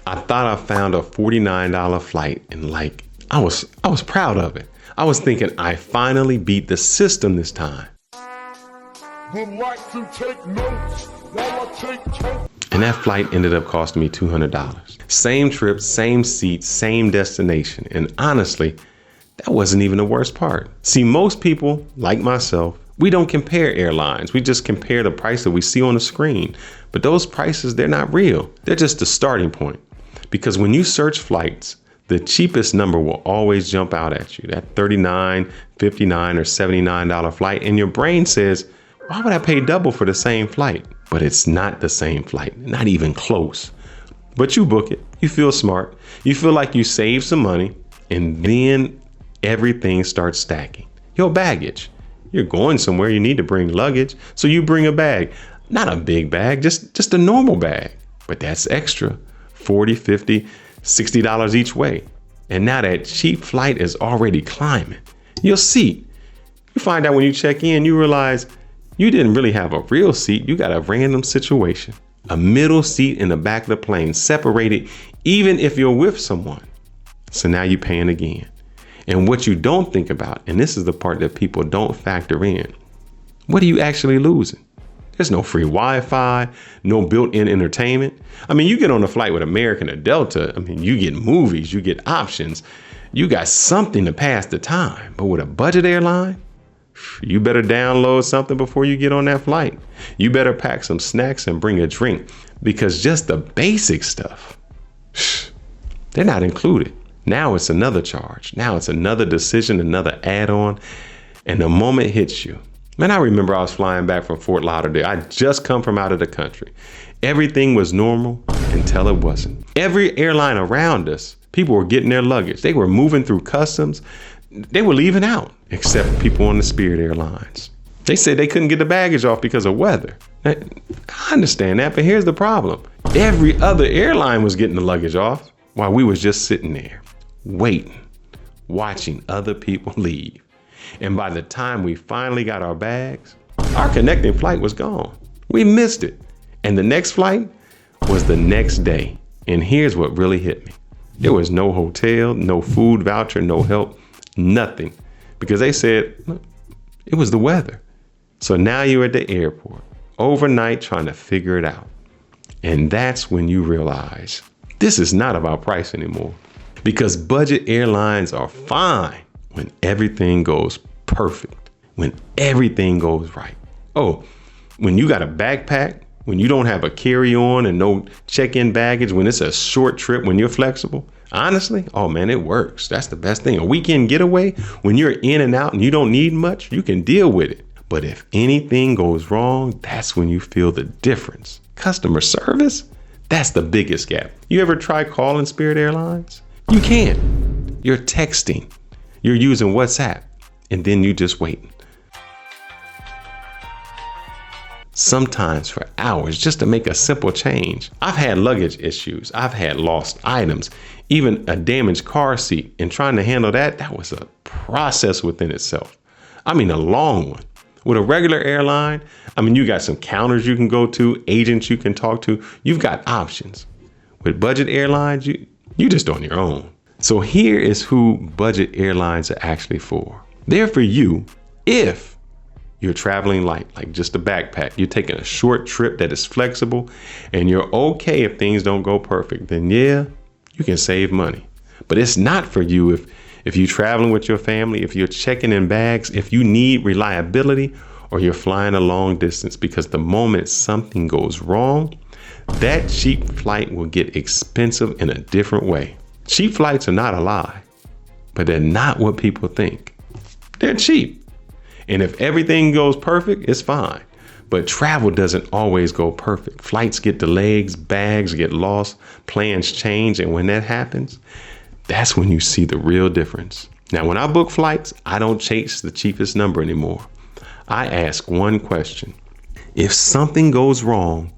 I thought I found a $49 flight and I was proud of it. I was thinking I finally beat the system this time. And that flight ended up costing me $200. Same trip, same seat, same destination. And honestly, that wasn't even the worst part. See, most people, like myself, we don't compare airlines. We just compare the price that we see on the screen. But those prices, they're not real. They're just the starting point. Because when you search flights, the cheapest number will always jump out at you. That $39, $59, or $79 flight. And your brain says, why would I pay double for the same flight? But it's not the same flight, not even close. But you book it. You feel smart. You feel like you saved some money. And then everything starts stacking. Your baggage. You're going somewhere, you need to bring luggage. So you bring a bag, not a big bag, just a normal bag. But that's extra, $40, $50, $60 each way. And now that cheap flight is already climbing. Your seat. You find out when you check in, you realize you didn't really have a real seat. You got a random situation. A middle seat in the back of the plane, separated even if you're with someone. So now you're paying again. And what you don't think about, and this is the part that people don't factor in, what are you actually losing? There's no free Wi-Fi, no built-in entertainment. I mean, you get on a flight with American or Delta, I mean, you get movies, you get options, you got something to pass the time. But with a budget airline, you better download something before you get on that flight. You better pack some snacks and bring a drink, because just the basic stuff, they're not included. Now it's another charge. Now it's another decision, another add-on. And the moment hits you. Man, I remember I was flying back from Fort Lauderdale. I just come from out of the country. Everything was normal until it wasn't. Every airline around us, people were getting their luggage. They were moving through customs. They were leaving out, except people on the Spirit Airlines. They said they couldn't get the baggage off because of weather. I understand that, but here's the problem. Every other airline was getting the luggage off while we was just sitting there, waiting, watching other people leave. And by the time we finally got our bags, our connecting flight was gone. We missed it. And the next flight was the next day. And here's what really hit me. There was no hotel, no food voucher, no help, nothing. Because they said, look, it was the weather. So now you're at the airport, overnight trying to figure it out. And that's when you realize this is not about price anymore. Because budget airlines are fine when everything goes perfect, when everything goes right. Oh, when you got a backpack, when you don't have a carry-on and no check-in baggage, when it's a short trip, when you're flexible, honestly, oh man, it works. That's the best thing. A weekend getaway, when you're in and out and you don't need much, you can deal with it. But if anything goes wrong, that's when you feel the difference. Customer service, that's the biggest gap. You ever try calling Spirit Airlines? You can't. You're texting. You're using WhatsApp, and then you just waiting. Sometimes for hours just to make a simple change. I've had luggage issues. I've had lost items, even a damaged car seat. And trying to handle that was a process within itself. I mean, a long one. With a regular airline, I mean, you got some counters you can go to, agents you can talk to. You've got options. With budget airlines, you just on your own. So here is who budget airlines are actually for. They're for you if you're traveling light, like just a backpack. You're taking a short trip that is flexible and you're okay if things don't go perfect. Then yeah, you can save money. But it's not for you if you're traveling with your family, if you're checking in bags, if you need reliability, or you're flying a long distance, because the moment something goes wrong, that cheap flight will get expensive in a different way. Cheap flights are not a lie, but they're not what people think. They're cheap. And if everything goes perfect, it's fine. But travel doesn't always go perfect. Flights get delayed, bags get lost, plans change. And when that happens, that's when you see the real difference. Now, when I book flights, I don't chase the cheapest number anymore. I ask one question. If something goes wrong,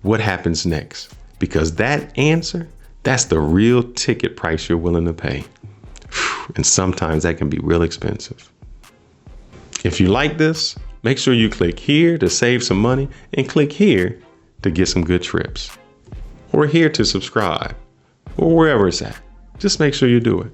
what happens next? Because that answer, that's the real ticket price you're willing to pay. And sometimes that can be real expensive. If you like this, make sure you click here to save some money and click here to get some good trips. Or here to subscribe. or wherever it's at. Just make sure you do it.